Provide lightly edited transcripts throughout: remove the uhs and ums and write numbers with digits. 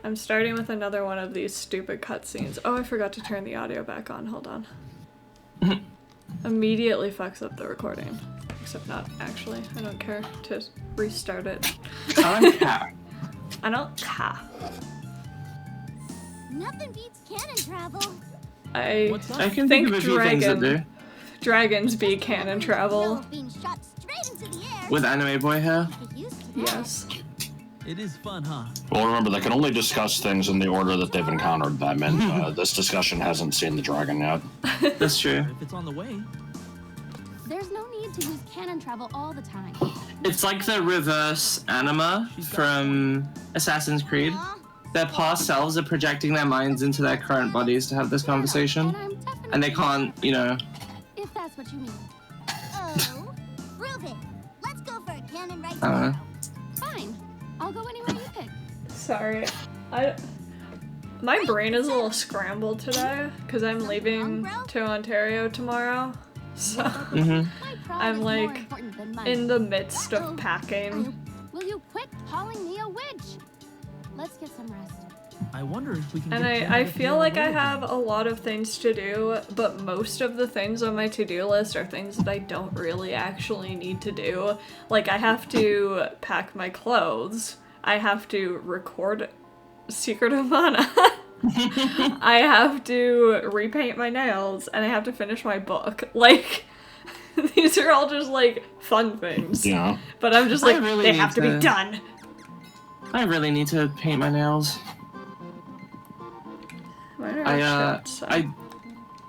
I'm starting with another one of these stupid cutscenes. Oh, I forgot to turn the audio back on. Hold on. Immediately fucks up the recording. Except not actually. I don't care to restart it. I don't care. I don't care. Nothing beats cannon travel. I can think of a few things that do. Dragons be cannon travel. Being shot straight into the air. With anime boy hair? Get used to that. Yes. It is fun, huh? Well, remember, they can only discuss things in the order that they've encountered them, and this discussion hasn't seen the dragon yet. That's true. If it's on the way. There's no need to use cannon travel all the time. It's like the reverse anima from Assassin's Creed. Their past selves are projecting their minds into their current bodies to have this conversation. And they can't, you know... If that's what you mean. Oh, prove it. Let's go for a cannon right I don't know. now. Fine. I'll go anywhere you pick. Sorry. My brain is a little scrambled today because I'm leaving to Ontario tomorrow. So Mm-hmm. My pride I'm is more like important than mine. in the midst of packing. Will you quit calling me a witch? Let's get some rest. I wonder if we can. And get I Janet feel to like I the have a lot of things to do, but most of the things on my to-do list are things that I don't really actually need to do. Like, I have to pack my clothes. I have to record Secret of Mana. I have to repaint my nails, and I have to finish my book. Like, these are all just, like, fun things. Yeah. But I'm just I like, really they need have to be to- done. I really need to paint my nails. Mine are I shit, so- I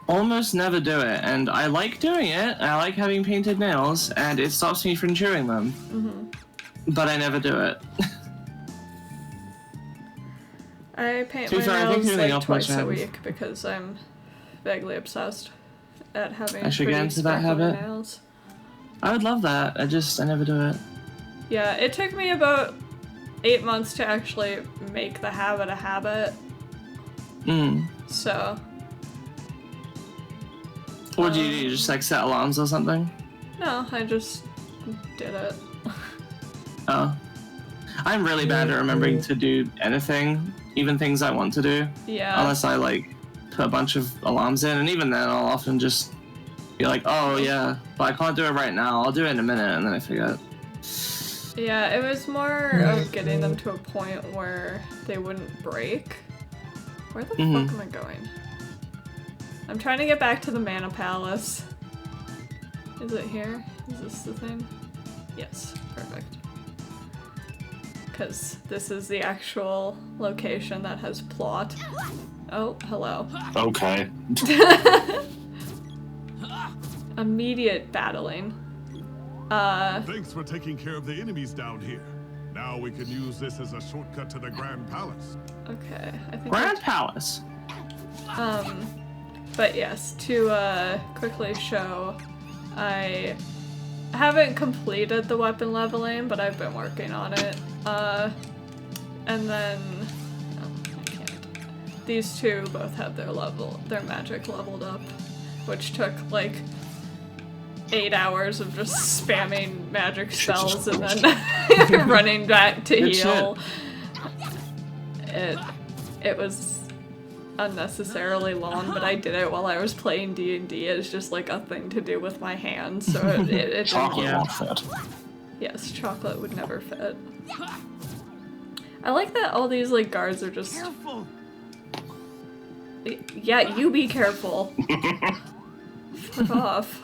almost never do it, and I like doing it. I like having painted nails, and it stops me from chewing them. Mm-hmm. But I never do it. I paint To be my fair, I think nails the like nail polish twice a I have- week because I'm vaguely obsessed at having I should get pretty into that sparkly habit. nails. I would love that. I never do it. Yeah, it took me about 8 months to actually make the habit a habit, Mm. so... What do? You just like set alarms or something? No, I just did it. Oh. I'm really bad at remembering to do anything, even things I want to do, Yeah. unless I like put a bunch of alarms in, and even then I'll often just be like, oh yeah, but I can't do it right now, I'll do it in a minute, and then I forget. Yeah, it was more of getting them to a point where they wouldn't break. Where the fuck am I going? I'm trying to get back to the Mana Palace. Is it here? Is this the thing? Yes, perfect. Because this is the actual location that has plot. Oh, hello. Okay. Immediate battling. Thanks for taking care of the enemies down here. Now we can use this as a shortcut to the Grand Palace. Okay, I think Grand Palace. But yes, to quickly show, I haven't completed the weapon leveling, but I've been working on it. And then I can't. These two both have their magic leveled up, which took like 8 hours of just spamming magic spells and then running back to Good heal. It was unnecessarily long, but I did it while I was playing D&D. It's just like a thing to do with my hands, so it didn't. Chocolate won't fit. Yes, chocolate would never fit. I like that all these like guards are just. Careful. Yeah, you be careful. Fuck off.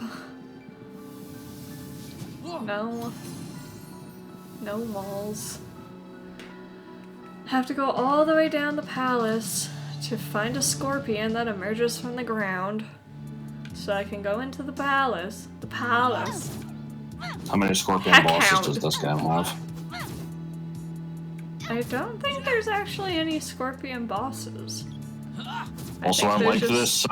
No. No walls. Have to go all the way down the palace to find a scorpion that emerges from the ground. So I can go into the palace. The palace. How many scorpion Heck bosses hound. does this game have? I don't think there's actually any scorpion bosses. Also, I think like there's this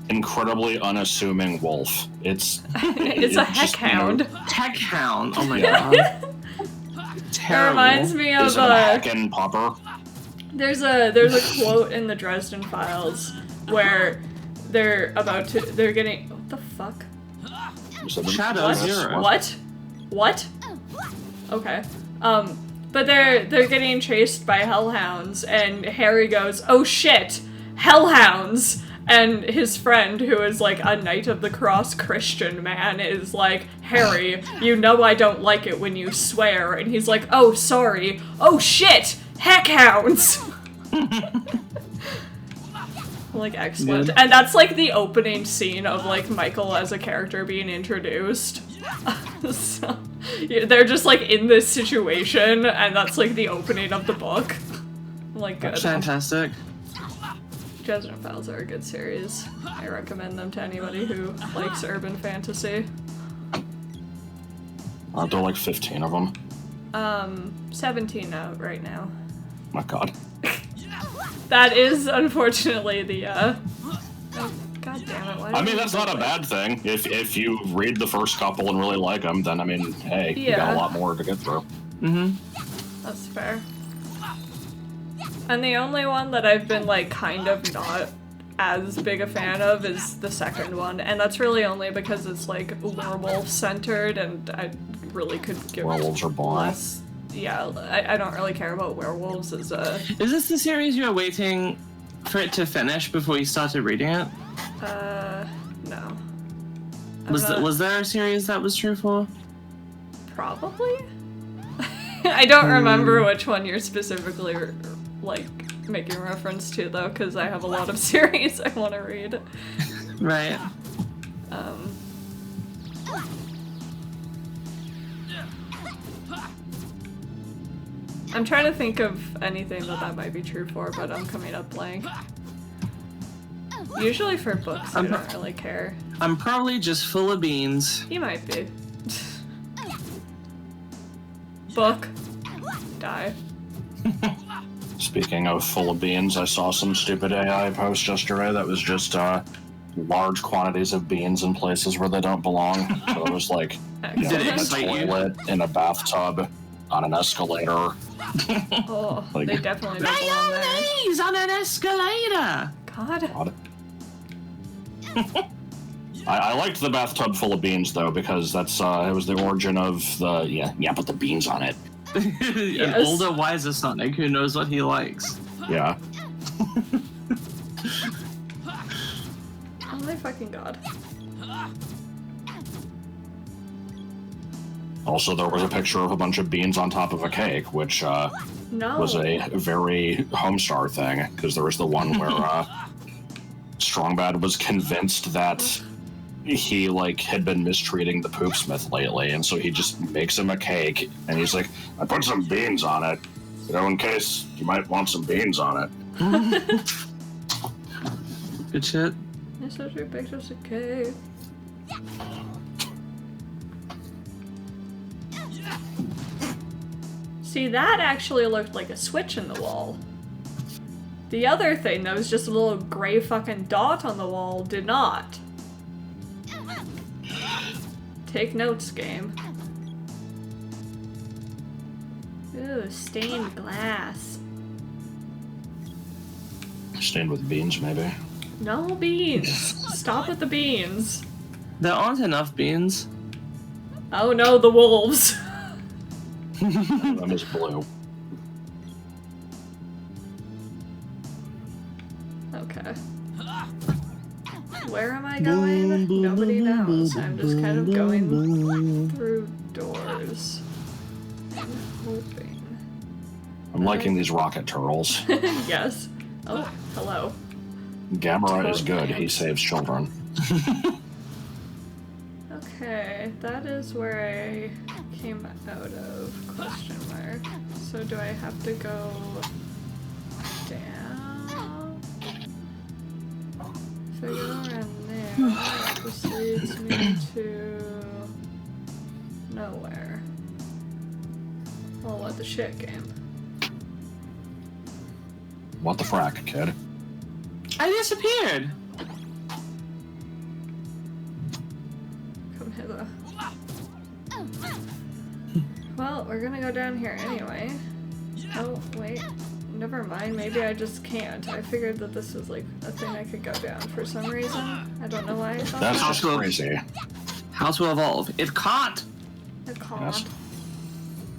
incredibly unassuming wolf. It's It's a heck just, you know, hound. Tech Hound. Oh my god. It Terrible. reminds me of Is it a Hacken popper? there's a quote in the Dresden Files where they're getting what the fuck? Is it a- Shadow What? Zero. What? Okay. But they're getting chased by hellhounds, and Harry goes, "Oh shit, hellhounds!" And his friend, who is like a Knight of the Cross Christian man, is like, "Harry, you know I don't like it when you swear." And he's like, "Oh, sorry. Oh shit, heckhounds!" Like, excellent. Good. And that's like the opening scene of like Michael as a character being introduced. So, yeah, they're just like in this situation, and that's like the opening of the book. Like, good. Fantastic. Dresden Files are a good series. I recommend them to anybody who likes urban fantasy. Aren't there like 15 of them? 17 out right now. My God. That is unfortunately the oh, God damn it! Why I did mean, that's not a bad thing. If you read the first couple and really like them, then I mean, hey, you got Yeah. a lot more to get through. Mm-hmm. That's fair. And the only one that I've been like kind of not as big a fan of is the second one, and that's really only because it's like werewolf centered, and I really could give Werewolves are boring. less. Yeah, I don't really care about werewolves as a Is this the series you were waiting for it to finish before you started reading it? no. Was there a series that was true for? Probably. I don't remember which one you're specifically like making reference to though, because I have a lot of series I want to read. Right. I'm trying to think of anything that might be true for, but I'm coming up blank. Usually for books, I don't really care. I'm probably just full of beans. You might be. Book. Die. Speaking of full of beans, I saw some stupid AI post yesterday that was just large quantities of beans in places where they don't belong. So it was like Did it in a excite you? toilet, in a bathtub, on an escalator. Oh, Like- they definitely don't belong there. Mayonnaise on an escalator! God. God. I liked the bathtub full of beans though, because that's it was the origin of the put the beans on it. An older, wiser Sonic who knows what he likes. Yeah. Oh my fucking god. Also, there was a picture of a bunch of beans on top of a cake, which No. was a very Homestar thing, because there was the one where Strongbad was convinced that he like had been mistreating the Poopsmith lately, and so he just makes him a cake, and he's like, "I put some beans on it, you know, in case you might want some beans on it." Good shit. It's such a pictures of cake. See, that actually looked like a switch in the wall. The other thing that was just a little gray fucking dot on the wall did not. Take notes, game. Ooh, stained glass. Stained with beans, maybe. No beans. Stop with the beans. There aren't enough beans. Oh no, the wolves. That is blue. Okay. Where am I going? Nobody knows. I'm just kind of going through doors and hoping. I'm liking these rocket turtles. Yes. Oh, hello. Gamera is good. He saves children. Okay, that is where I came out of, question mark. So do I have to go down? If I go around there, this leads me to nowhere. Well, what the shit, game? What the frack, kid? I disappeared. Come hither. Well, we're gonna go down here anyway. Oh, wait. Never mind, maybe I just can't. I figured that this was like a thing I could go down for some reason. I don't know why I thought That's that. just crazy. How to evolve? It can't. I can't.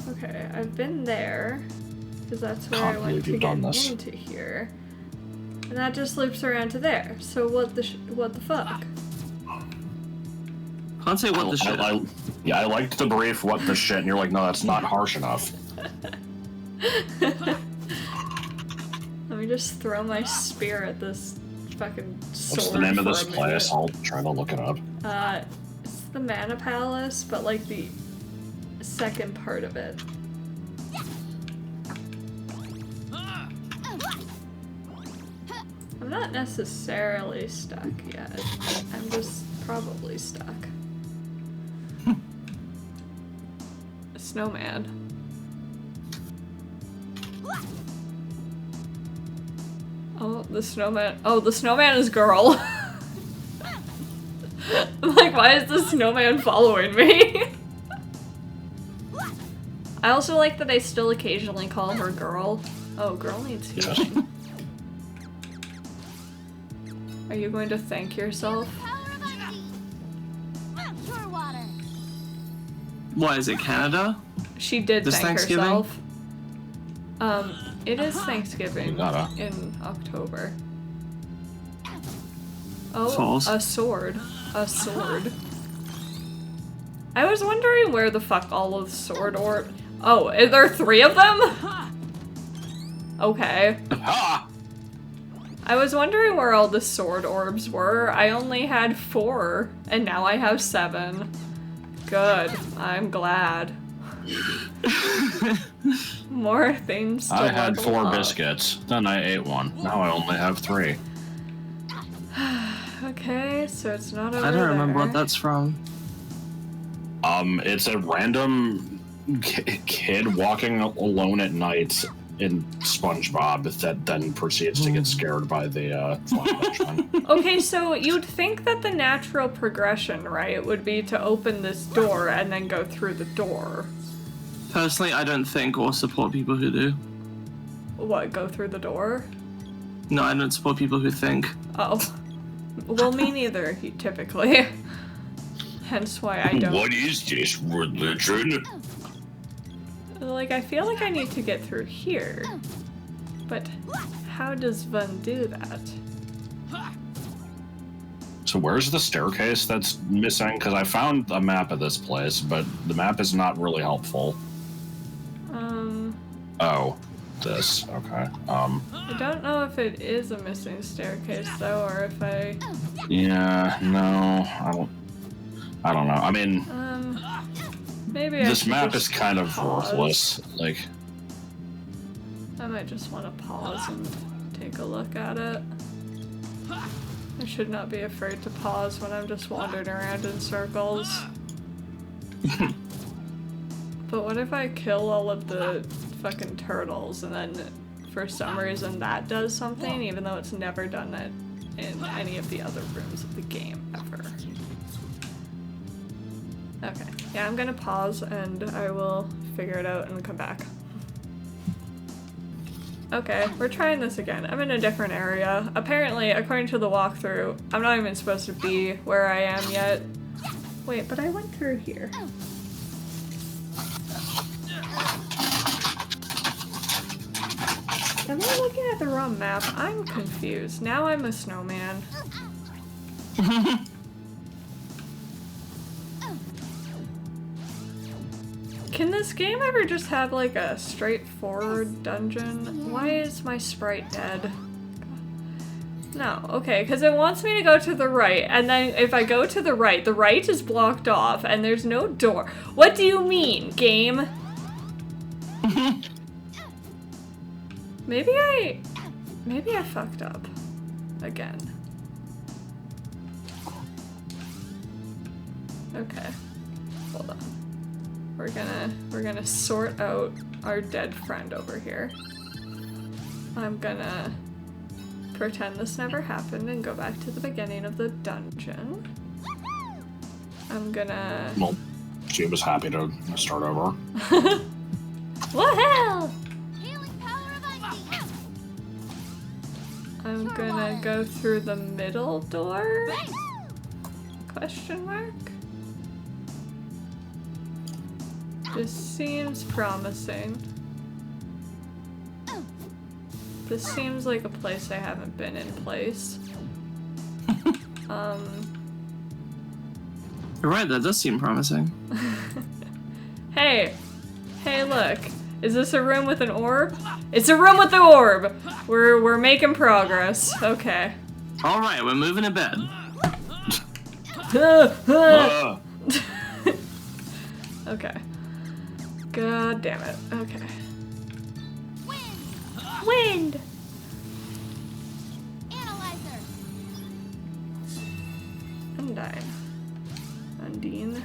Yes. Okay, I've been there. Because that's where I Can't went believe to you've get done this. into here. And that just loops around to there. So what the fuck? Can't say what the shit. I liked the brief what the shit, and you're like, no, that's not harsh enough. Let me just throw my spear at this fucking sword. What's the name of for this a place? minute. I'll try to look it up. It's the Mana Palace, but like the second part of it. I'm not necessarily stuck yet. I'm just probably stuck. A snowman. Oh, the snowman. Oh, the snowman is girl. I'm like, why is the snowman following me? I also like that I still occasionally call her girl. Oh, girl needs healing. Are you going to thank yourself? Power of Ivy. Pure water. What is it, Canada? She did This thank Thanksgiving? herself. It is Thanksgiving You gotta. in October. Oh, False. a sword. A sword. I was wondering where the fuck all of sword or— Oh, is there 3 of them? Okay. Ha! I was wondering where all the sword orbs were. I only had 4, and now I have 7. Good. I'm glad. More things to I had level 4 up. biscuits, then I ate 1. Now I only have 3. Okay, so it's not over I don't remember there. what that's from. It's a random kid walking alone at night in SpongeBob that then proceeds to get scared by the flying Dutchman. Okay, so you'd think that the natural progression, right, would be to open this door and then go through the door. Personally, I don't think or support people who do. What, go through the door? No, I don't support people who think. Oh. Well, me neither, typically. Hence why I don't. What is this religion? Like, I feel like I need to get through here. But how does one do that? So where's the staircase that's missing? Because I found a map of this place, but the map is not really helpful. Oh, this. Okay. I don't know if it is a missing staircase, though, or if I... Yeah, no, I don't know. I mean, maybe I this should map just is kind of pause. worthless. Like, I might just want to pause and take a look at it. I should not be afraid to pause when I'm just wandering around in circles. But what if I kill all of the fucking turtles and then for some reason that does something, even though it's never done it in any of the other rooms of the game ever? Okay, yeah, I'm gonna pause and I will figure it out and come back. Okay, we're trying this again. I'm in a different area. Apparently, according to the walkthrough, I'm not even supposed to be where I am yet. Wait, but I went through here. Am I looking at the wrong map? I'm confused. Now I'm a snowman. Can this game ever just have like a straightforward dungeon? Why is my sprite dead? No, okay, because it wants me to go to the right, and then if I go to the right is blocked off, and there's no door. What do you mean, game? Maybe I fucked up again. Okay, hold on. We're gonna sort out our dead friend over here. I'm gonna pretend this never happened and go back to the beginning of the dungeon. I'm gonna... well, she was happy to start over. Woohoo! Healing power of Ivy. I'm gonna go through the middle door? Question mark? This seems promising. This seems like a place I haven't been in place. You're right, that does seem promising. Hey! Hey, look. Is this a room with an orb? It's a room with the orb! We're making progress. Okay. Alright, we're moving to bed. Okay. God damn it. Okay. Wind! Wind! Analyzer! Undine. Undine.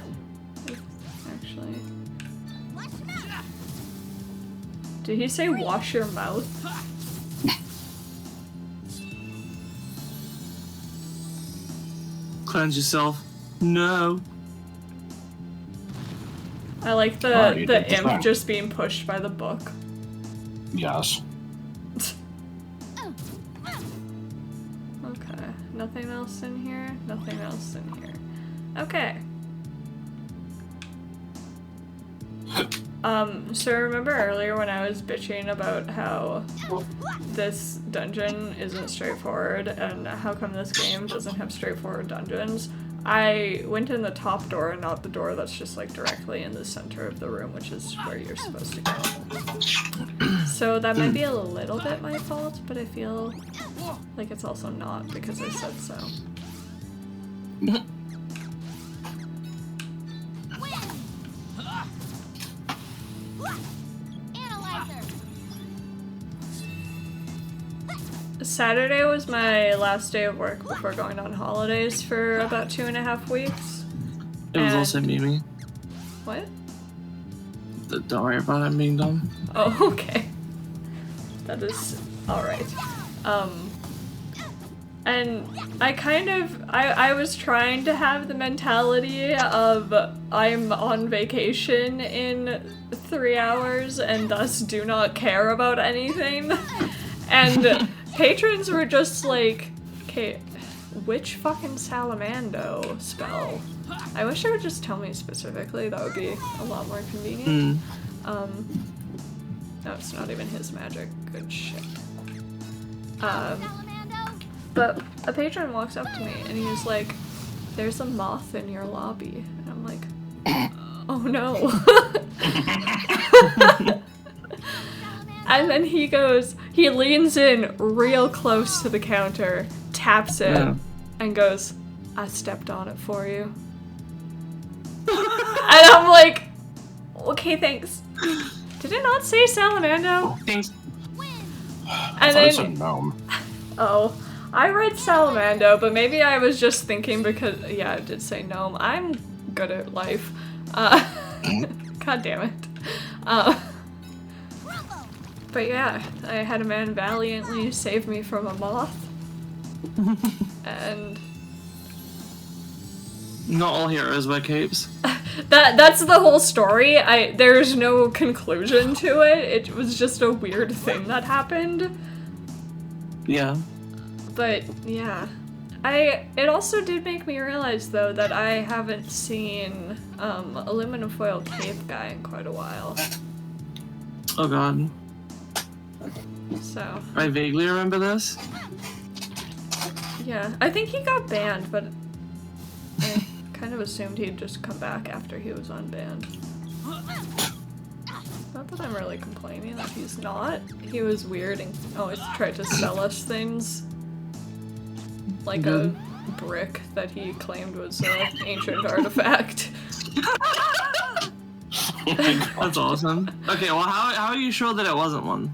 Actually. Wash your mouth! Did he say wash your mouth? Cleanse yourself. No. I like Oh, you the did the imp thing. just being pushed by the book. Yes. Okay. Nothing else in here? Nothing else in here. Okay. So remember earlier when I was bitching about how this dungeon isn't straightforward and how come this game doesn't have straightforward dungeons? I went in the top door and not the door that's just like directly in the center of the room, which is where you're supposed to go. So that might be a little bit my fault, but I feel like it's also not because I said so. Analyzer! Saturday was my last day of work before going on holidays for about 2.5 weeks. It was And- also Mimi. What? Don't worry about it being dumb. Oh, okay. That is alright. And I was trying to have the mentality of I'm on vacation in 3 hours and thus do not care about anything. And patrons were just like, okay, which fucking Salamando spell? I wish they would just tell me specifically, that would be a lot more convenient. No, it's not even his magic. Good shit. Salamando! But a patron walks up to me and he's like, there's a moth in your lobby. And I'm like, oh no. And then he leans in real close to the counter, taps it, Yeah. and goes, I stepped on it for you. And I'm like, okay, thanks. Did it not say Salamando? Thanks. I And thought it said then, gnome. oh, I read Salamando, but maybe I was just thinking because, yeah, it did say gnome. I'm good at life. God damn it. But yeah, I had a man valiantly save me from a moth. And Not all heroes wear capes. that's the whole story. There's no conclusion to it. It was just a weird thing that happened. Yeah. But yeah. It also did make me realize though that I haven't seen aluminum foil cape guy in quite a while. Oh god. So I vaguely remember this. yeah. I think he got banned, but I kind of assumed he'd just come back after he was unbanned. Not that I'm really complaining that he's not. He was weird and always tried to sell us things. Like a brick that he claimed was an ancient artifact. That's awesome. Okay, well how are you sure that it wasn't one?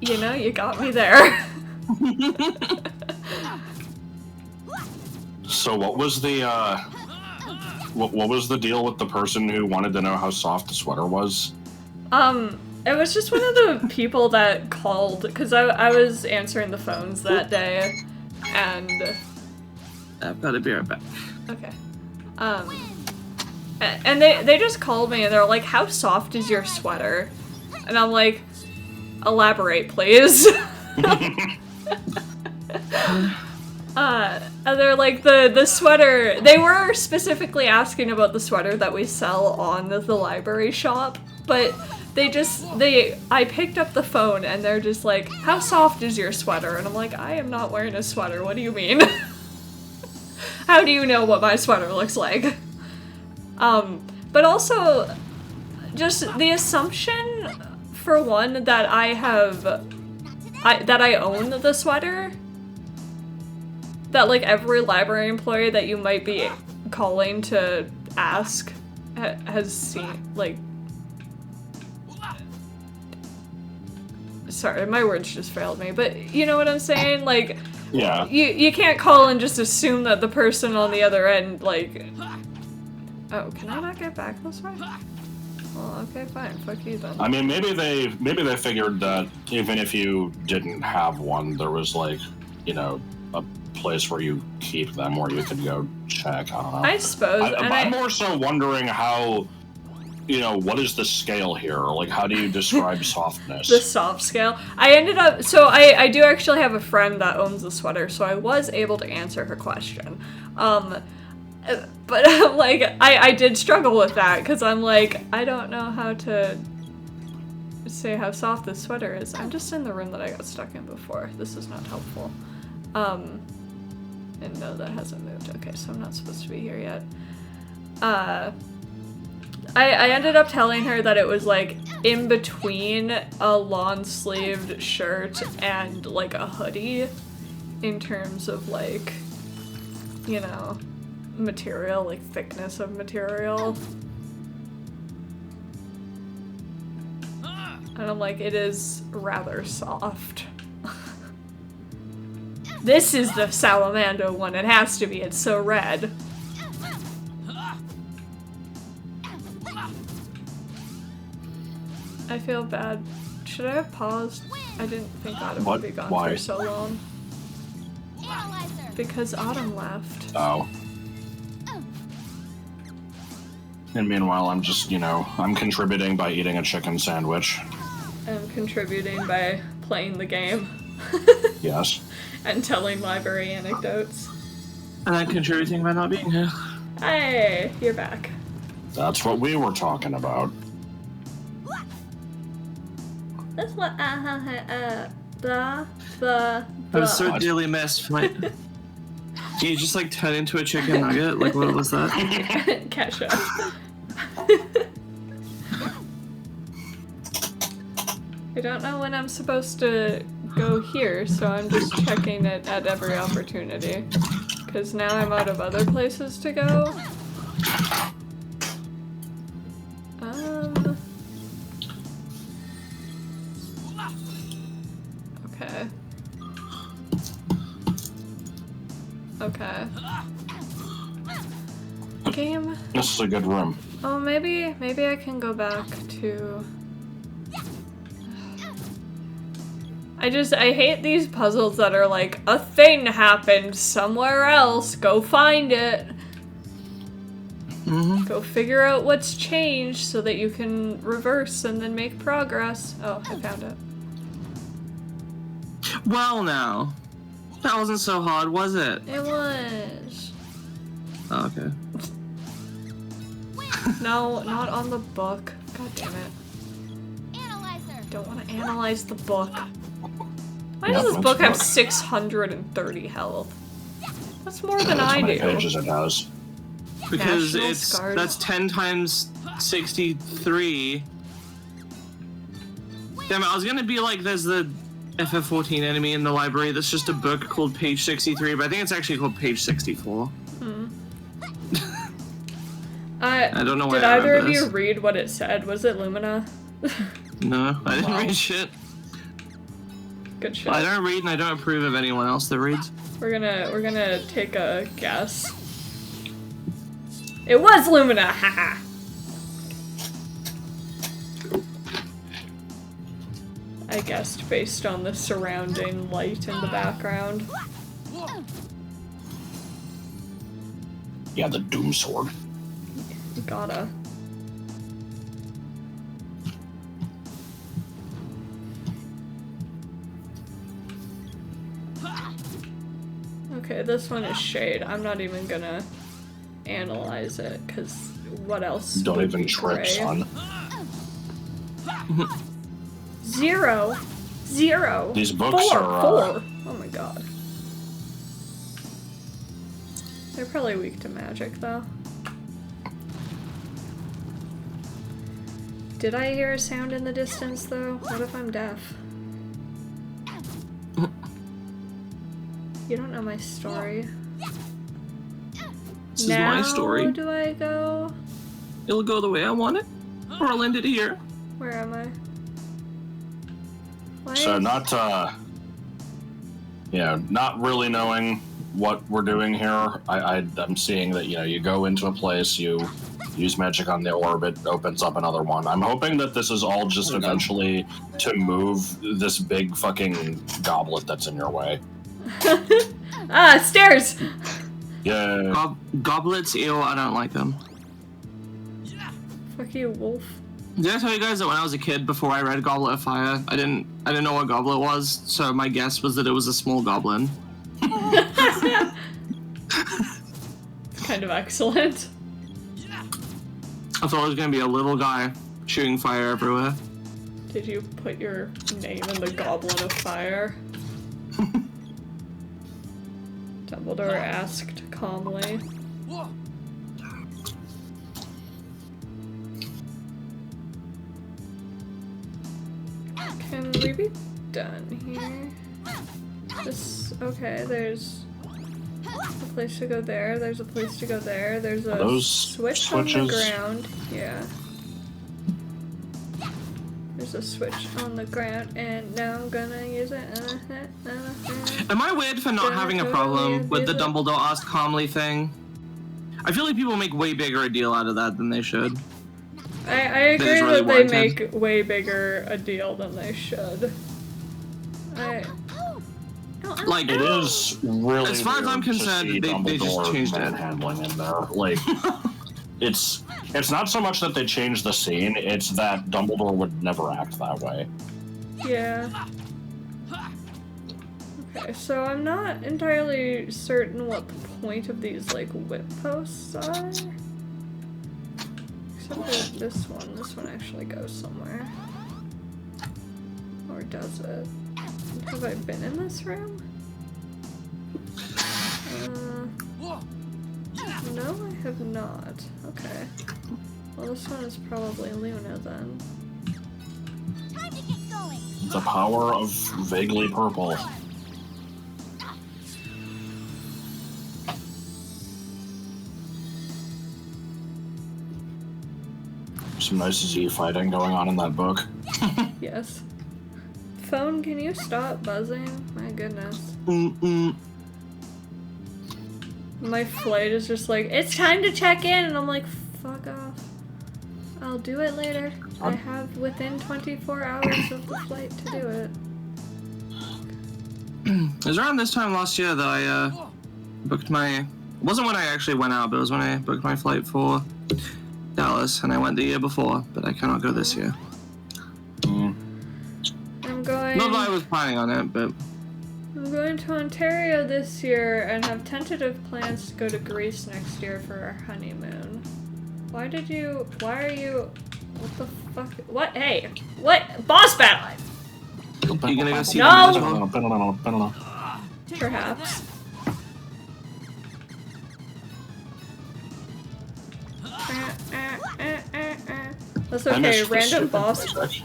You know, you got me there. So what was the what was the deal with the person who wanted to know how soft the sweater was? It was just one of the people that called, because I was answering the phones that day, and... I've got to be right back. Okay. And they just called me and they're like, how soft is your sweater? And I'm like, elaborate, please. And they're like, the sweater, they were specifically asking about the sweater that we sell on the library shop, but I picked up the phone and they're just like, how soft is your sweater? And I'm like, I am not wearing a sweater, what do you mean? How do you know what my sweater looks like? But also, just the assumption, for one, that that I own the sweater, that like every library employee that you might be calling to ask has seen, like, sorry, my words just failed me, but you know what I'm saying? Like, Yeah. you can't call and just assume that the person on the other end, like, oh, can I not get back this way? Well, okay, fine, fuck you then. I mean, maybe they figured that even if you didn't have one, there was like, you know, a place where you keep them where you could go check. I don't know. I suppose. I'm more so wondering how, you know, what is the scale here? Like, how do you describe softness? The soft scale. I ended up, so I do actually have a friend that owns a sweater, so I was able to answer her question. But like, I did struggle with that, because I'm like, I don't know how to say how soft this sweater is. I'm just in the room that I got stuck in before. This is not helpful. And no, that hasn't moved. Okay, so I'm not supposed to be here yet. I ended up telling her that it was like in between a long-sleeved shirt and like a hoodie in terms of like, you know, material, like thickness of material. And I'm like, it is rather soft. This is the Salamando one, it has to be, it's so red. I feel bad. Should I have paused? I didn't think Autumn would be gone Why? for so long. Analyzer. Because Autumn left. Oh. And meanwhile, I'm just, you know, I'm contributing by eating a chicken sandwich. I'm contributing by playing the game. Yes. And telling library anecdotes. And then contributing by not being here. Hey, you're back. That's what we were talking about. That's what blah, blah, blah. I was so dearly missed. Can you just like turn into a chicken nugget? Like, what was that? Kesha. I don't know when I'm supposed to go here, so I'm just checking it at every opportunity. Because now I'm out of other places to go. Okay. Okay. Game. This is a good room. Oh, maybe I can go back to... I hate these puzzles that are like, a thing happened somewhere else, go find it. Mm-hmm. Go figure out what's changed so that you can reverse and then make progress. Oh, I found it. Well, now. That wasn't so hard, was it? It was. Oh, okay. No, not on the book. God damn it. Analyzer. Don't want to analyze the book. Why Yep, does this that's book have fine. 630 health? That's more than That's I how many do. pages it has. Because National it's Scars. that's 10 times 63. Damn it, I was gonna be like, there's the FF14 enemy in the library that's just a book called Page 63, but I think it's actually called Page 64. I don't know why Did I either of remember you this. read what it said? Was it Lumina? No, I didn't read shit. Good shit. I don't read and I don't approve of anyone else that reads. We're gonna take a guess. It was Lumina, haha. I guessed based on the surrounding light in the background. Yeah, the Doom Sword. Gotta. Okay, this one is shade. I'm not even gonna analyze it, because what else? Don't would even be trip, gray? son. 0. 0. These books 4. are, 4. Oh my god. They're probably weak to magic, though. Did I hear a sound in the distance, though? What if I'm deaf? You don't know my story. This is Now my story. do I go? It'll go the way I want it, or I'll end it here. Where am I? Why So is- not really knowing what we're doing here. I'm seeing that, you go into a place, you use magic on the orb, it opens up another one. I'm hoping that this is all just eventually to move this big fucking goblet that's in your way. Ah, stairs! Yeah. Goblets, ew, I don't like them. Fuck you, wolf. Did I tell you guys that when I was a kid, before I read Goblet of Fire, I didn't know what goblet was, so my guess was that it was a small goblin. Kind of excellent. I thought it was gonna be a little guy shooting fire everywhere. Did you put your name in the Goblet of Fire? Dumbledore asked calmly. Can we be done here? Okay, there's a place to go there, there's a place to go there, there's a Are those switch on the switches? ground. Yeah. There's a switch on the ground, and now I'm gonna use it. Am I weird for not having a problem with the Dumbledore asked calmly thing? I feel like people make way bigger a deal out of that than they should. I agree is really that they warranted. make way bigger a deal than they should. Like, It is really As far as I'm weird to concerned, see they just Dumbledore changed it. manhandling in there. Like, it's not so much that they changed the scene; it's that Dumbledore would never act that way. Yeah. Okay, so I'm not entirely certain what the point of these, like, whip posts are. Except for this one. This one actually goes somewhere. Or does it? Have I been in this room? No, I have not. Okay. Well, this one is probably Luna then. Time to get going. The power of vaguely purple. Some nice Z fighting going on in that book. Yes. Phone, can you stop buzzing? My goodness. My flight is just like, it's time to check in, and I'm like, fuck off. I'll do it later. I have within 24 hours of the flight to do it. It was around this time last year that I booked my... It wasn't when I actually went out, but it was when I booked my flight for Dallas, and I went the year before, but I cannot go this year. I'm going... Not that I was planning on it, but... I'm going to Ontario this year and have tentative plans to go to Greece next year for our honeymoon. Why are you... What the fuck? What? Hey! What? Boss battle! You gonna go see No! them as well? Perhaps. That's I okay, missed the random stupid boss. music.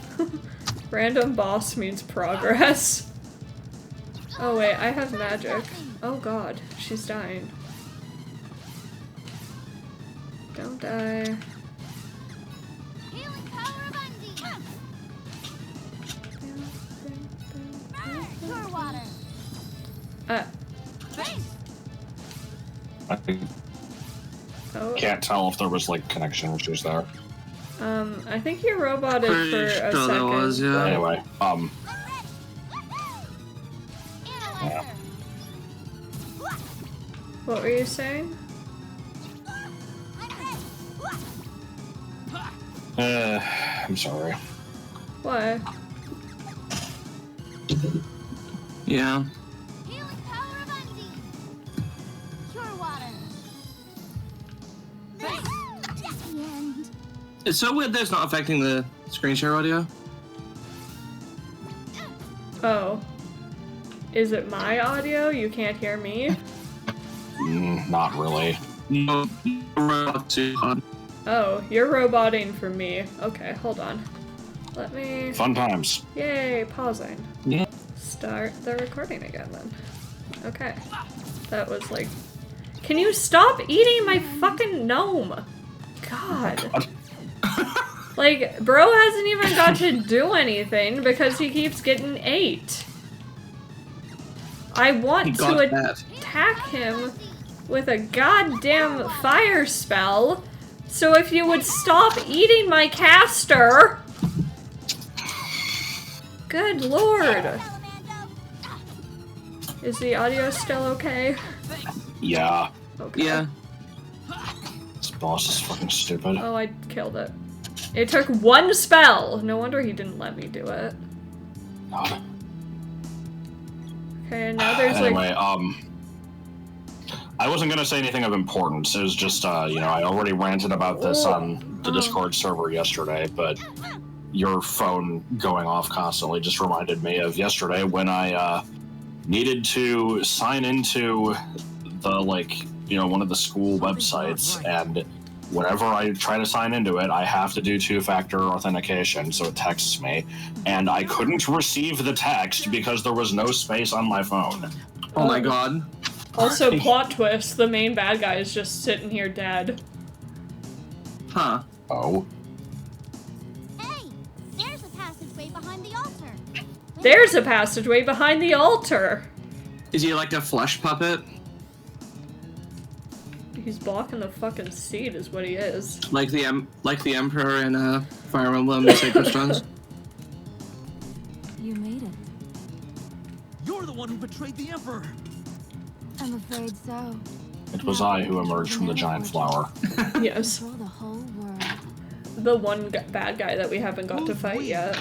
Random boss means progress. Oh wait, I have magic. Oh god, she's dying. Don't die. Healing power of Undine. Pure water. I Oh, can't tell if there was like connection issues there. I think you roboted Pretty for a sure second. there was, yeah. but- Anyway, Analyzer. What were you saying? I'm sorry. What? Yeah. Healing power of Undine. It's so weird that it's not affecting the screen share audio. Oh. Is it my audio? You can't hear me? Not really. No, robot too hard. Oh, you're roboting for me. Okay, hold on. Let me... Fun times. Yay, pausing. Yeah. Start the recording again then. Okay. That was like... Can you stop eating my fucking gnome? God. Like, bro hasn't even got to do anything because he keeps getting ate. I want to attack him with a goddamn fire spell. So if you would stop eating my caster. Good lord. Is the audio still okay? Yeah. Okay. Yeah. This boss is fucking stupid. Oh, I killed it. It took one spell. No wonder he didn't let me do it. God. Okay, and now there's Anyway, like... I wasn't gonna say anything of importance. It was just, you know, I already ranted about this on the Discord server yesterday, but your phone going off constantly just reminded me of yesterday when I needed to sign into the, like, you know, one of the school websites, and whenever I try to sign into it, I have to do two-factor authentication, so it texts me, and I couldn't receive the text because there was no space on my phone. Oh my god. Also, plot twist, the main bad guy is just sitting here dead. Huh. Oh. Hey, there's a passageway behind the altar. There's a passageway behind the altar! Is he like a flesh puppet? He's blocking the fucking seat is what he is. Like the Emperor in Fire Emblem and Sacred Stones? You made it. You're the one who betrayed the Emperor. I'm afraid so. It was I who emerged from the giant flower. Yes. Control the whole world. The one bad guy that we haven't got to fight yet.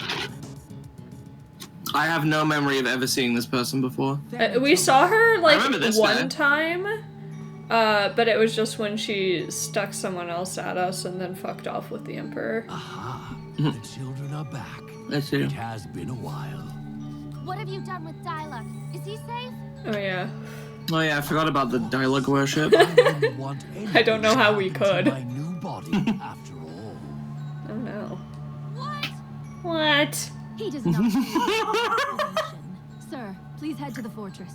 I have no memory of ever seeing this person before. We saw her like remember this one guy. time, but it was just when she stuck someone else at us and then fucked off with the Emperor. Aha, the children are back. Let's see. It has been a while. What have you done with Diluc? Is he safe? Oh yeah. Oh yeah, I forgot about the dialogue worship. I wouldn't want I don't know how we anything to could. My new body, after all. Oh no. What? What? He does not need salvation. Sir, please head to the fortress.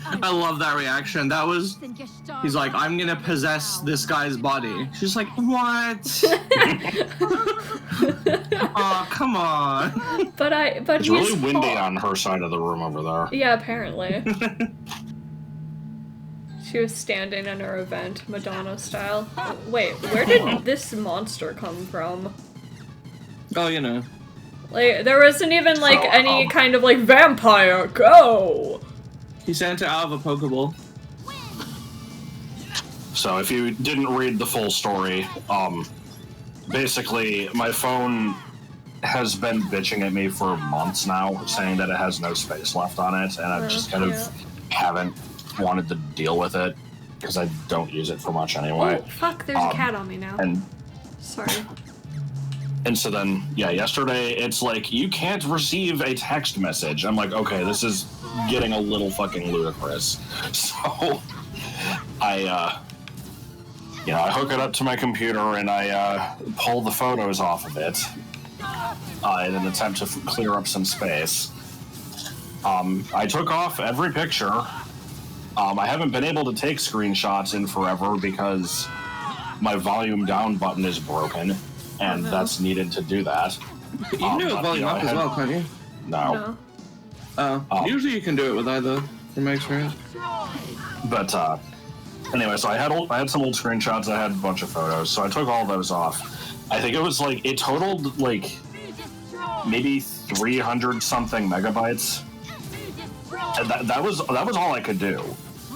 I love that reaction. That was... He's like, I'm gonna possess this guy's body. She's like, what? Oh, come on. But It's he's really windy on her side of the room over there. Yeah, apparently. She was standing in her event, Madonna style. Wait, where did this monster come from? Oh, you know. Like, there wasn't even, like, So, any kind of, like, vampire, go! He sent it out of a Pokeball. So if you didn't read the full story, basically my phone has been bitching at me for months now, saying that it has no space left on it, and I just kind of haven't wanted to deal with it because I don't use it for much anyway. Oh, fuck, there's a cat on me now. And Sorry. And so then, yeah, yesterday it's like, you can't receive a text message. I'm like, okay, this is getting a little fucking ludicrous. So I hook it up to my computer and I pull the photos off of it in an attempt to clear up some space. I took off every picture. I haven't been able to take screenshots in forever because my volume down button is broken. And that's needed to do that. You can do it volume up as well, can't you? No. Usually you can do it with either, from my experience. But anyway, so I had some old screenshots. I had a bunch of photos, so I took all those off. I think it was like it totaled like maybe 300 something megabytes. And that was all I could do.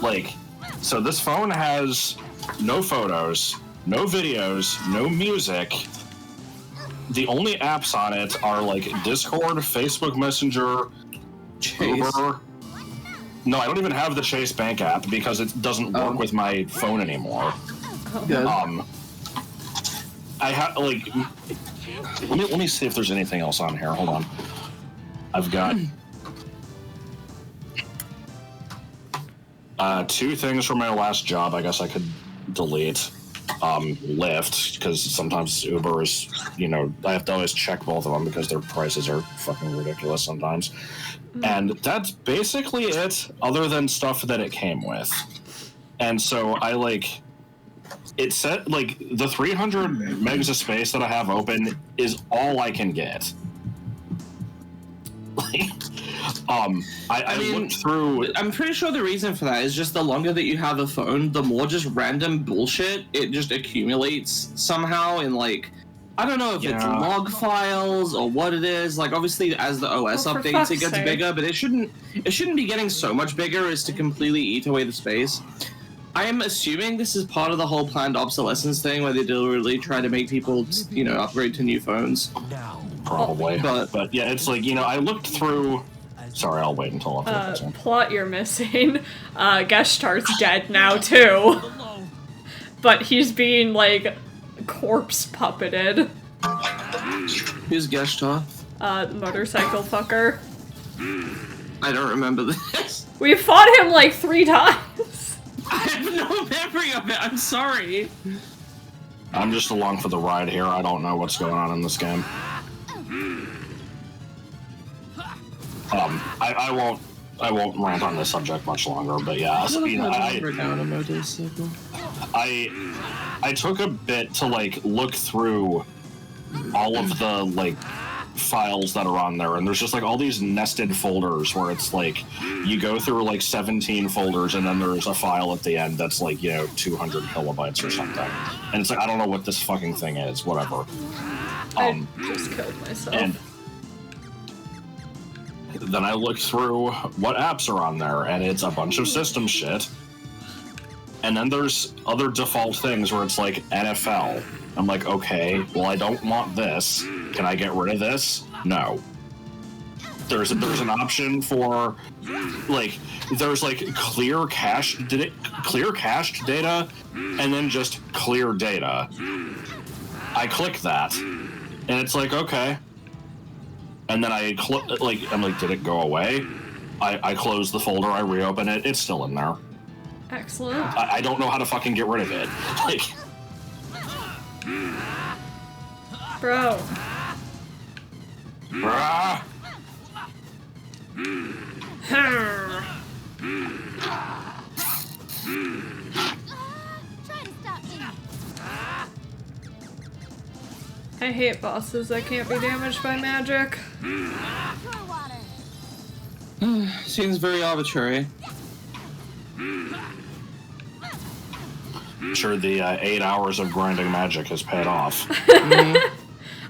Like, so this phone has no photos, no videos, no music. The only apps on it are like Discord, Facebook Messenger, Uber. No, I don't even have the Chase Bank app because it doesn't work with my phone anymore. Good. I have like. Let me see if there's anything else on here. Hold on. I've got 2 things from my last job. I guess I could delete. Lyft, because sometimes Uber is, you know, I have to always check both of them because their prices are fucking ridiculous sometimes. And that's basically it, other than stuff that it came with. And so I like, it said, like, the 300 megs of space that I have open is all I can get. Like, I mean, looked through. I'm pretty sure the reason for that is just the longer that you have a phone, the more just random bullshit it just accumulates somehow in, like, I don't know if it's log files or what it is. Like, obviously, as the OS Oh, for updates, fuck's it gets sake. bigger, but it shouldn't be getting so much bigger as to completely eat away the space. I am assuming this is part of the whole planned obsolescence thing, where they deliberately try to make people, you know, upgrade to new phones. Now, Probably. But- But yeah, it's like, you know, I looked through. Sorry, I'll wait until after this one. Plot you're missing. Geshtar's dead now too. But he's being, like, corpse puppeted. Who's Geshtar? The motorcycle fucker. I don't remember this. We fought him like 3 times. I have no memory of it. I'm sorry. I'm just along for the ride here. I don't know what's going on in this game. I won't rant on this subject much longer, but yeah, you know, I took a bit to like look through all of the like files that are on there, and there's just like all these nested folders where it's like you go through like 17 folders and then there's a file at the end that's like, you know, 200 kilobytes or something, and it's like, I don't know what this fucking thing is, whatever. I just killed myself. And then I look through what apps are on there, and it's a bunch of system shit. And then there's other default things where it's like NFL. I'm like, okay, well, I don't want this. Can I get rid of this? No. There's an option for, like, there's like clear cached data, and then just clear data. I click that, and it's like, okay. And then I'm like, did it go away? I close the folder, I reopen it, it's still in there. Excellent. I don't know how to fucking get rid of it. Like, Bro. ah, Try to stop me. I hate bosses that can't be damaged by magic. Pour water. Seems very arbitrary. I'm sure the 8 hours of grinding magic has paid off.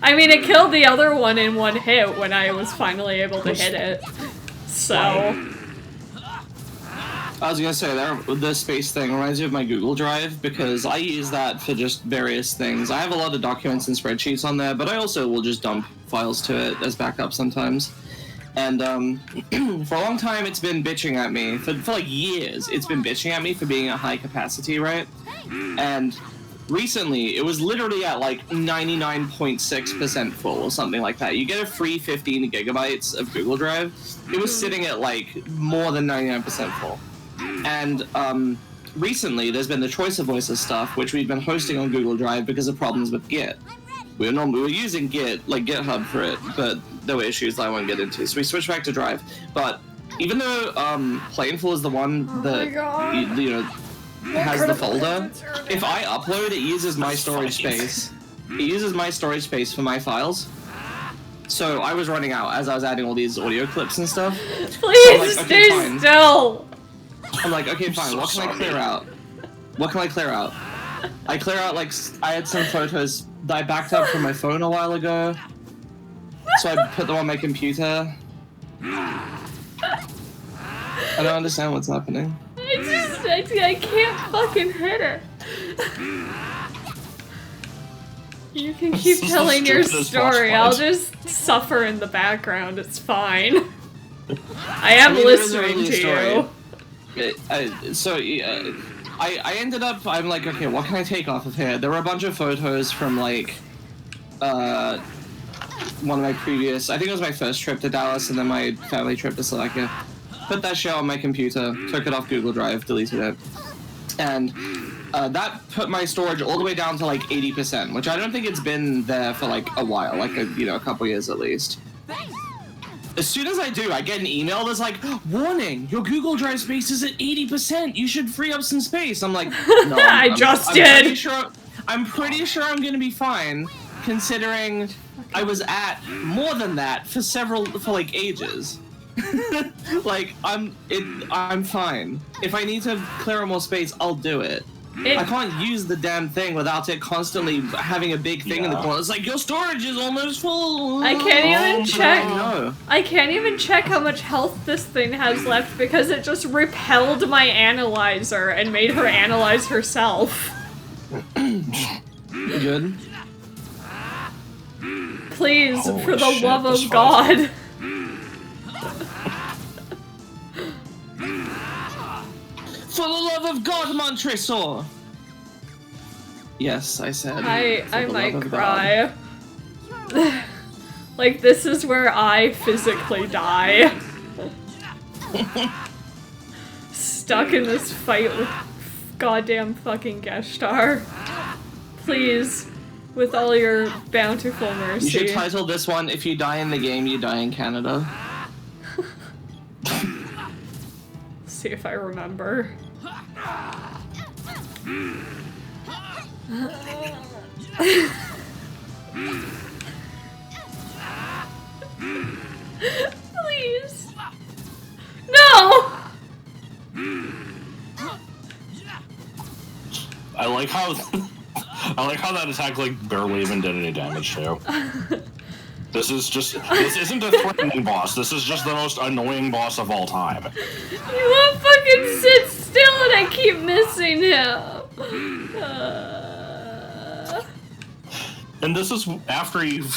I mean, it killed the other one in 1 hit when I was finally able to hit it. So, I was gonna say, the space thing reminds me of my Google Drive, because I use that for just various things. I have a lot of documents and spreadsheets on there, but I also will just dump files to it as backup sometimes. And for a long time, it's been bitching at me, for like years, it's been bitching at me for being at high capacity, right? And recently, it was literally at like 99.6% full or something like that. You get a free 15 gigabytes of Google Drive. It was sitting at like more than 99% full. And recently, there's been the Choice of Voices stuff, which we've been hosting on Google Drive because of problems with Git. We were using Git, like GitHub for it, but there were issues that I won't get into, so we switched back to Drive. But even though Planeful is the one that you know has the folder, if I upload, it uses my storage space. It uses my storage space for my files. So I was running out as I was adding all these audio clips and stuff. please like, okay, stay fine. still. I'm like, okay, fine. What can I clear out? What can I clear out? I clear out, like, I had some photos that I backed up from my phone a while ago. So I put them on my computer. I don't understand what's happening. I can't fucking hit it. You can keep This is the telling your stupidest story. boss I'll fight. just suffer in the background. It's fine. I am I mean, there isn't listening really a to story. you. I ended up, I'm like, okay, what can I take off of here? There were a bunch of photos from like, one of my previous, I think it was my first trip to Dallas and then my family trip to Slovakia. Put that shit on my computer, took it off Google Drive, deleted it. And that put my storage all the way down to like 80%, which I don't think it's been there for like a while, like a couple years at least. As soon as I do, I get an email that's like, warning, your Google Drive space is at 80%, you should free up some space. I'm like, no, I'm pretty sure I'm gonna be fine, considering I was at more than that for like ages. Like, I'm fine. If I need to clear more space, I'll do it. I can't use the damn thing without it constantly having a big thing in the corner. It's like, your storage is almost full. I can't even check. No. I can't even check how much health this thing has left because it just repelled my analyzer and made her analyze herself. Good. Please, Holy for the shit, love this of fight. God. For the love of God, Montresor! Yes, I said. I for the might love of cry. Like, this is where I physically die. Stuck in this fight with goddamn fucking Geshtar. Please, with all your bountiful mercy. You should title this one, If You Die in the Game, You Die in Canada. See if I remember. Please. No! I like how that attack like barely even did any damage to. This isn't a threatening boss. This is just the most annoying boss of all time. You won't fucking sit still and I keep missing him. And this is after you've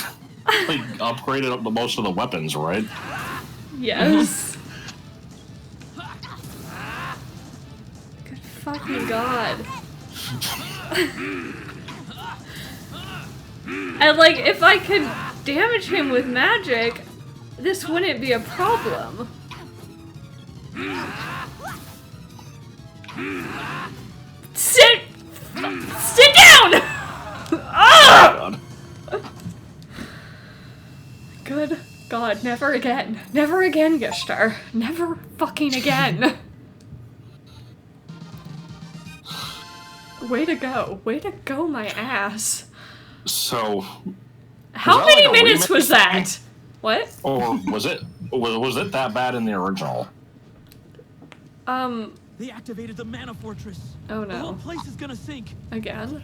like upgraded up most of the weapons, right? Yes. Good fucking God. And like, if I could damage him with magic, this wouldn't be a problem. Sit down! Ah! Good God, never again. Never again, Geshtar. Never fucking again. Way to go. Way to go, my ass. So, How that many like a minutes remake? was that? What? or was it that bad in the original? They activated the mana fortress. Oh The whole no. place is gonna sink. Again?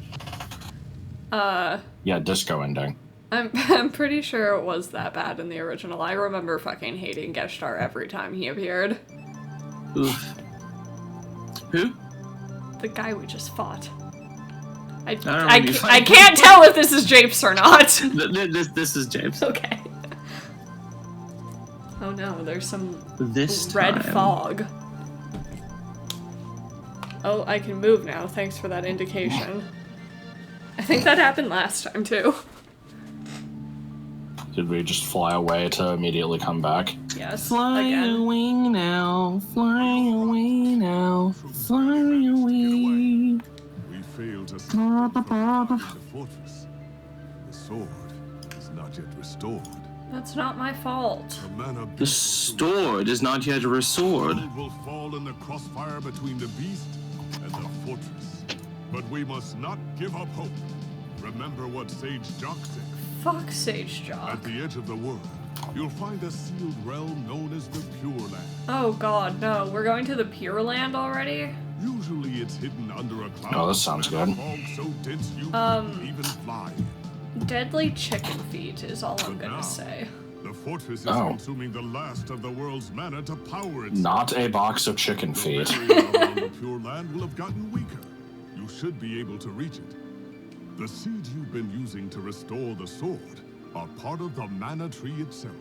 Yeah, disco ending. I'm pretty sure it was that bad in the original. I remember fucking hating Geshtar every time he appeared. Oof. Who? The guy we just fought. I don't know, I can't tell if this is Japes or not. This is James. Okay. Oh no, there's some This red time. fog. Oh, I can move now. Thanks for that indication. I think that happened last time too. Did we just fly away to immediately come back? Yes. Fly again. away now, fly away now, fly away. We failed to stop the fortress. The sword is not yet restored. That's not my fault. The mana The sword is not yet restored. Gold will fall in the crossfire between the beast and the fortress. But we must not give up hope. Remember what Sage Jock said. Fuck Sage Jock. At the edge of the world, you'll find a sealed realm known as the Pure Land. Oh god, no. We're going to the Pure Land already? Usually it's hidden under a cloud. Oh, this sounds and a good. fog so dense you can't even fly. Deadly chicken feet is all I'm But gonna now, say. The fortress is Oh. consuming the last of the world's mana to power itself. Not a box of chicken The feet. barrier around the Pure Land will have gotten weaker. You should be able to reach it. The seeds you've been using to restore the sword are part of the mana tree itself.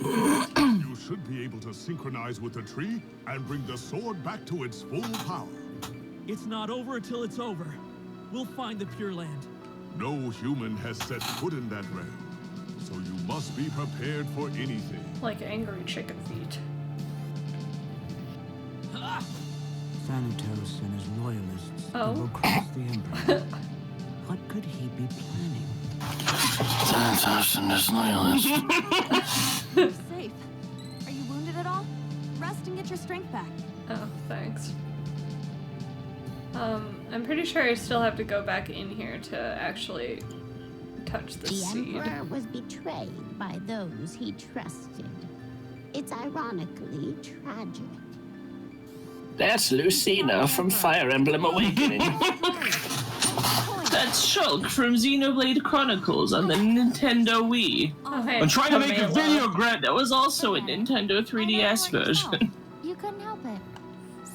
You should be able to synchronize with the tree and bring the sword back to its full power. It's not over until it's over. We'll find the Pure Land. No human has set foot in that realm, so you must be prepared for anything. Like angry chicken feet. Thanatos and his loyalists Oh. double crossed the Emperor. What could he be planning? Thanatos and his loyalists. Safe. Are you wounded at all? Rest and get your strength back. Oh, thanks. I'm pretty sure I still have to go back in here to actually touch the The seed. Emperor was betrayed by those he trusted. It's ironically tragic. That's Lucina from Fire Emblem Awakening. That's Shulk from Xenoblade Chronicles on the Nintendo Wii. Oh, hey, I'm trying to make a Camilla. video, Grant. That was also a Nintendo 3DS version. You couldn't help it.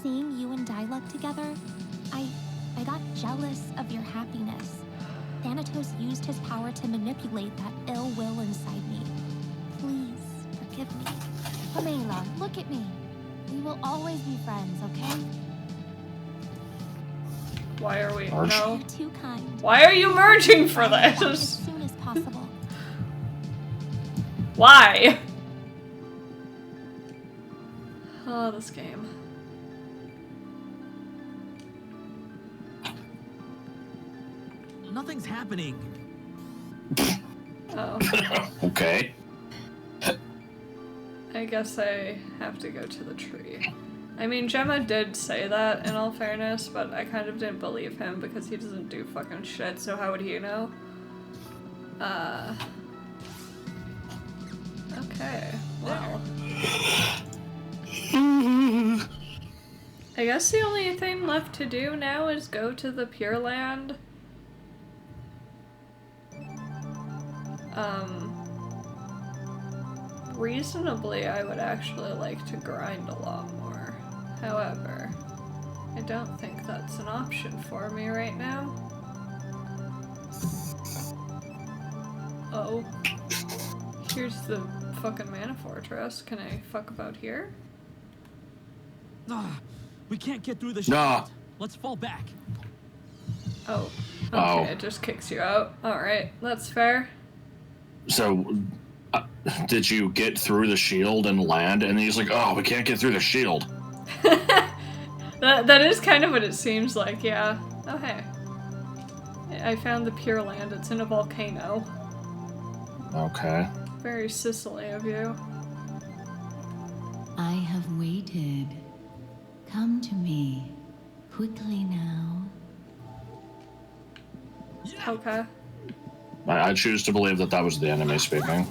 Seeing you and Diluc together, I got jealous of your happiness. Thanatos used his power to manipulate that ill will inside me. Please forgive me. Pamela, look at me. We will always be friends, okay? Why are we? Merge. No. You're too kind. Why are you merging for As this? soon as possible. Why? Oh, this game. Nothing's happening. Oh. Okay. I guess I have to go to the tree. I mean, Gemma did say that, in all fairness, but I kind of didn't believe him because he doesn't do fucking shit, so how would he know? Okay, well. I guess the only thing left to do now is go to the Pure Land. Reasonably, I would actually like to grind a lot more. However, I don't think that's an option for me right now. Oh. Here's the fucking Mana Fortress. Can I fuck about here? Ah, we can't get through the Nah. shield. Let's fall back. Oh. Okay, Oh. it just kicks you out. Alright, that's fair. So, did you get through the shield and land? And he's like, oh, we can't get through the shield. That is kind of what it seems like, yeah. Oh, hey. I found the Pure Land. It's in a volcano. Okay. Very Sicily of you. I have waited. Come to me. Quickly now. Okay. I choose to believe that that was the enemy speaking.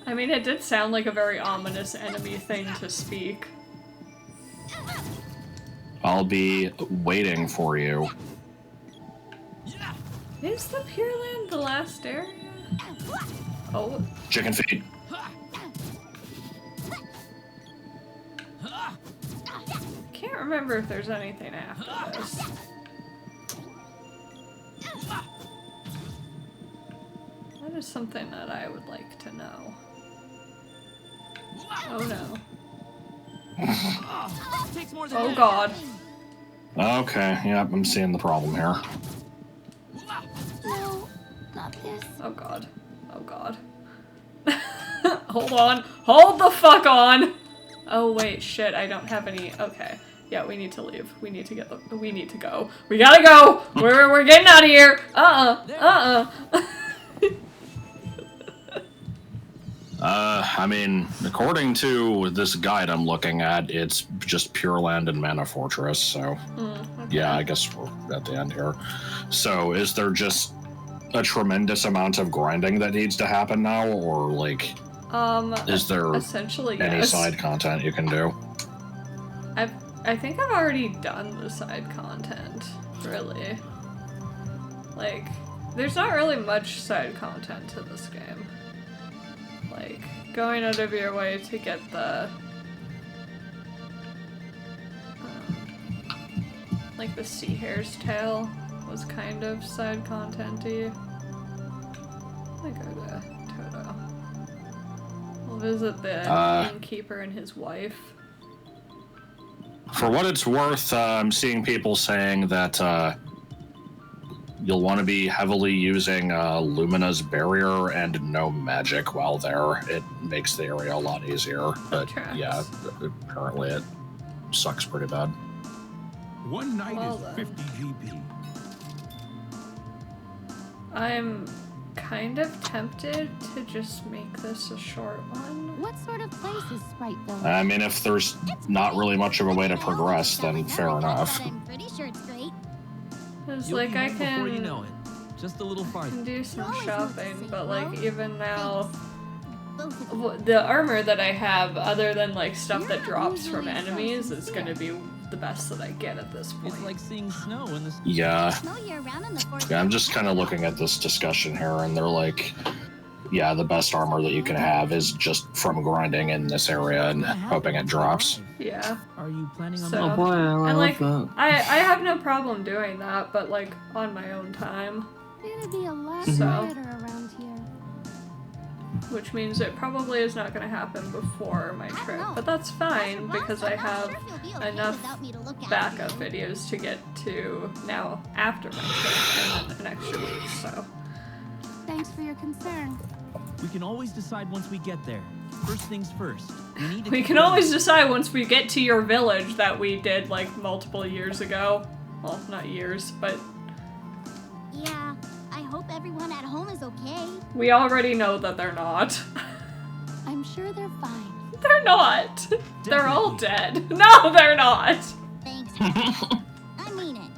I mean, it did sound like a very ominous enemy thing to speak. I'll be waiting for you. Is the Pure Land the last area? Oh, Chicken feet. can't remember if there's anything after this. That is something that I would like to know. Oh no. Takes more than Oh that. god. Okay, yep, I'm seeing the problem here. No, not this. Oh god. Oh god. Hold on. Hold the fuck on! Oh wait, shit, I don't have any. Okay. Yeah, we need to leave. We need to get the. We need to go. We gotta go! We're getting out of here! I mean, according to this guide I'm looking at, it's just Pure Land and Mana Fortress, so yeah, I guess we're at the end here. So, is there just a tremendous amount of grinding that needs to happen now, or like, is there essentially, any yes. side content you can do? I think I've already done the side content, really. Like, there's not really much side content to this game. Like, going out of your way to get the... like the Sea Hare's Tail was kind of side content-y. I'm gonna go to Toto. We'll visit the innkeeper and his wife. For what it's worth, I'm seeing people saying that you'll want to be heavily using Lumina's barrier and no magic while there. It makes the area a lot easier. But yeah, apparently it sucks pretty bad. One night Well is then. 50 GP. I'm kind of tempted to just make this a short one. What sort of place is Sprite Village? I mean, if there's not really much of a way to progress, then fair enough. I'm pretty sure it's great. It's You'll like be I home before you can, know it. Just a little can farther. do some always want to shopping, say but like hello. even now, Both of you. the armor that I have, other than like stuff You're that not drops from usually so enemies, is sincere. gonna be the best that I get at this point. It's like seeing snow in the... Yeah. Snow year round in the forest. Yeah, I'm just kind of looking at this discussion here, and they're like, yeah, the best armor that you can have is just from grinding in this area and hoping it drops. Yeah. Are you planning on... So- Oh boy, I And love like, that. I have no problem doing that, but like on my own time, It'd be a lot So- quieter around here. which means it probably is not going to happen before my I don't trip. know. But that's fine because I have sure if you'll be okay enough without me to look after backup you. videos to get to now after my trip and then an extra week. So Thanks for your concern. We can always decide once we get there. First things first. Need to we keep can going. always decide once we get to your village that we did like multiple years ago. Well, not years, but Yeah, I hope everyone at home is okay. we already know that they're not. I'm sure they're fine. They're not. They're all dead. No, they're not. Thanks. I mean it.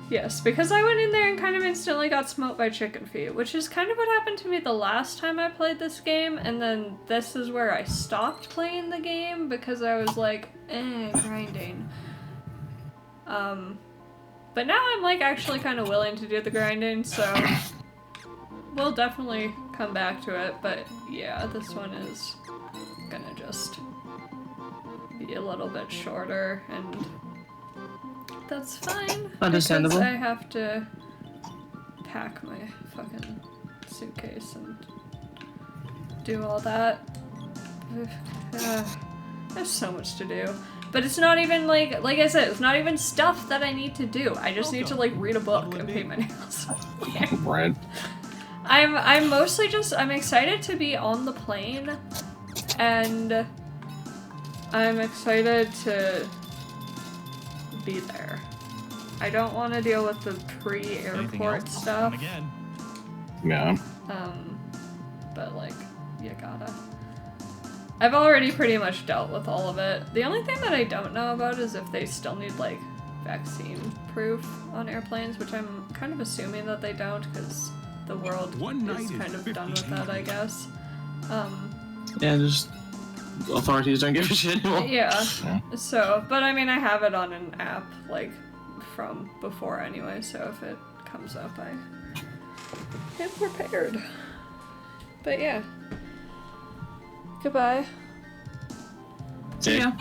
Yes, because I went in there and kind of instantly got smoked by chicken feet, which is kind of what happened to me the last time I played this game, and then this is where I stopped playing the game because I was like, grinding. But now I'm like actually kind of willing to do the grinding, so we'll definitely come back to it, but yeah, this one is gonna just be a little bit shorter, and that's fine. Understandable. Because I have to pack my fucking suitcase and do all that. There's so much to do. But it's not even like I said, it's not even stuff that I need to do. I just need to like read a book and paint my nails. Right. I'm mostly just, I'm excited to be on the plane, and I'm excited to be there. I don't want to deal with the pre-airport stuff. Yeah. But like, you gotta. I've already pretty much dealt with all of it. The only thing that I don't know about is if they still need like vaccine proof on airplanes, which I'm kind of assuming that they don't because the world One night is is kind of 50 done with that, I guess. Yeah, just authorities don't give a shit anymore. Yeah. Yeah. So, but I mean, I have it on an app like from before anyway, so if it comes up, I am prepared. But yeah. Goodbye. See ya.